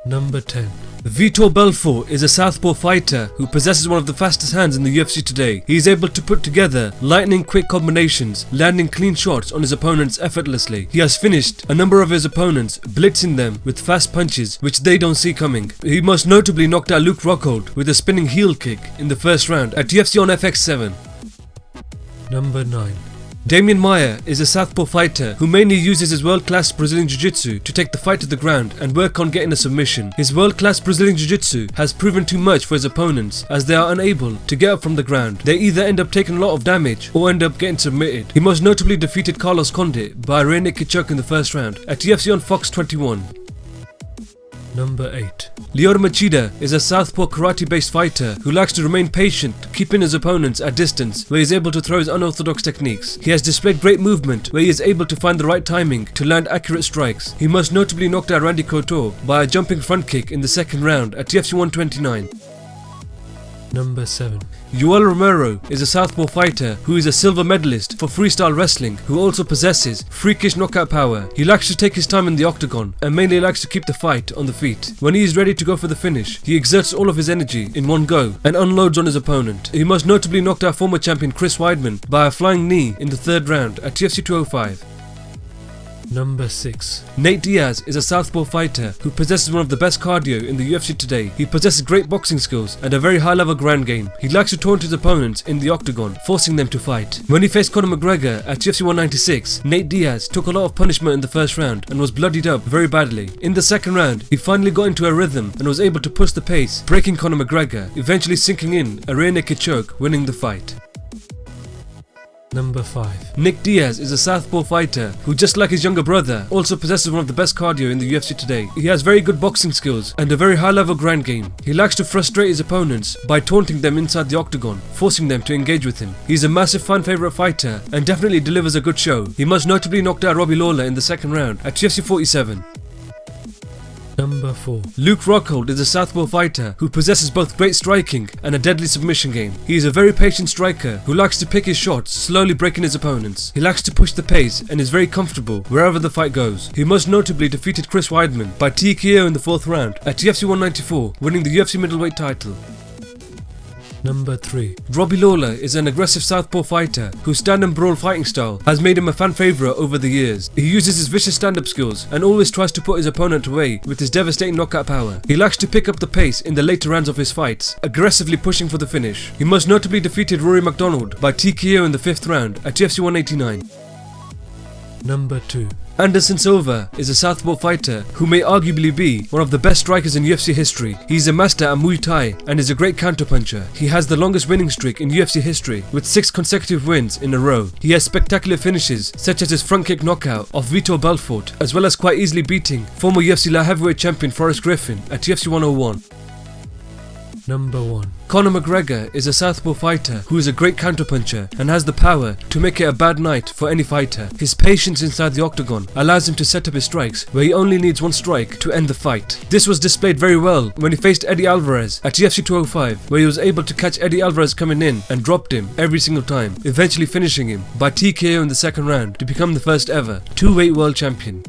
Number 10. Vitor Belfort is a southpaw fighter who possesses one of the fastest hands in the UFC today. He is able to put together lightning quick combinations, landing clean shots on his opponents effortlessly. He has finished a number of his opponents, blitzing them with fast punches which they don't see coming. He most notably knocked out Rockhold with a spinning heel kick in the first round at UFC on FX7. Number 9. Demian Maia is a southpaw fighter who mainly uses his world-class Brazilian Jiu-Jitsu to take the fight to the ground and work on getting a submission. His world-class Brazilian Jiu-Jitsu has proven too much for his opponents as they are unable to get up from the ground. They either end up taking a lot of damage or end up getting submitted. He most notably defeated Carlos Condit by a rear naked choke in the first round at UFC on Fox 21. Number 8. Lyoto Machida is a southpaw karate-based fighter who likes to remain patient, keeping his opponents at distance where he is able to throw his unorthodox techniques. He has displayed great movement where he is able to find the right timing to land accurate strikes. He most notably knocked out Randy Couture by a jumping front kick in the second round at UFC 129. Number 7. Yoel Romero is a southpaw fighter who is a silver medalist for freestyle wrestling who also possesses freakish knockout power. He likes to take his time in the octagon and mainly likes to keep the fight on the feet. When he is ready to go for the finish, he exerts all of his energy in one go and unloads on his opponent. He most notably knocked out former champion Chris Weidman by a flying knee in the third round at UFC 205. Number 6. Nate Diaz is a southpaw fighter who possesses one of the best cardio in the UFC today. He possesses great boxing skills and a very high level ground game. He likes to taunt his opponents in the octagon, forcing them to fight. When he faced Conor McGregor at UFC 196, Nate Diaz took a lot of punishment in the first round and was bloodied up very badly. In the second round, he finally got into a rhythm and was able to push the pace, breaking Conor McGregor, eventually sinking in a rear naked choke, winning the fight. Number 5. Nick Diaz is a southpaw fighter who, just like his younger brother, also possesses one of the best cardio in the UFC today. He has very good boxing skills and a very high level ground game. He likes to frustrate his opponents by taunting them inside the octagon, forcing them to engage with him. He is a massive fan favourite fighter and definitely delivers a good show. He most notably knocked out Robbie Lawler in the second round at UFC 47. Number 4. Rockhold is a southpaw fighter who possesses both great striking and a deadly submission game. He is a very patient striker who likes to pick his shots, slowly breaking his opponents. He likes to push the pace and is very comfortable wherever the fight goes. He most notably defeated Chris Weidman by TKO in the fourth round at UFC 194, winning the UFC middleweight title. Number 3. Robbie Lawler is an aggressive southpaw fighter whose stand and brawl fighting style has made him a fan favourite over the years. He uses his vicious stand-up skills and always tries to put his opponent away with his devastating knockout power. He likes to pick up the pace in the later rounds of his fights, aggressively pushing for the finish. He most notably defeated Rory McDonald by TKO in the fifth round at UFC 189. Number 2. Anderson Silva is a southpaw fighter who may arguably be one of the best strikers in UFC history. He is a master at Muay Thai and is a great counterpuncher. He has the longest winning streak in UFC history with 6 consecutive wins in a row. He has spectacular finishes such as his front kick knockout of Vitor Belfort, as well as quite easily beating former UFC light heavyweight champion Forrest Griffin at UFC 101. Number 1. Conor McGregor is a southpaw fighter who is a great counterpuncher and has the power to make it a bad night for any fighter. His patience inside the octagon allows him to set up his strikes where he only needs one strike to end the fight. This was displayed very well when he faced Eddie Alvarez at UFC 205, where he was able to catch Eddie Alvarez coming in and dropped him every single time, eventually finishing him by TKO in the second round to become the first ever 2-weight world champion.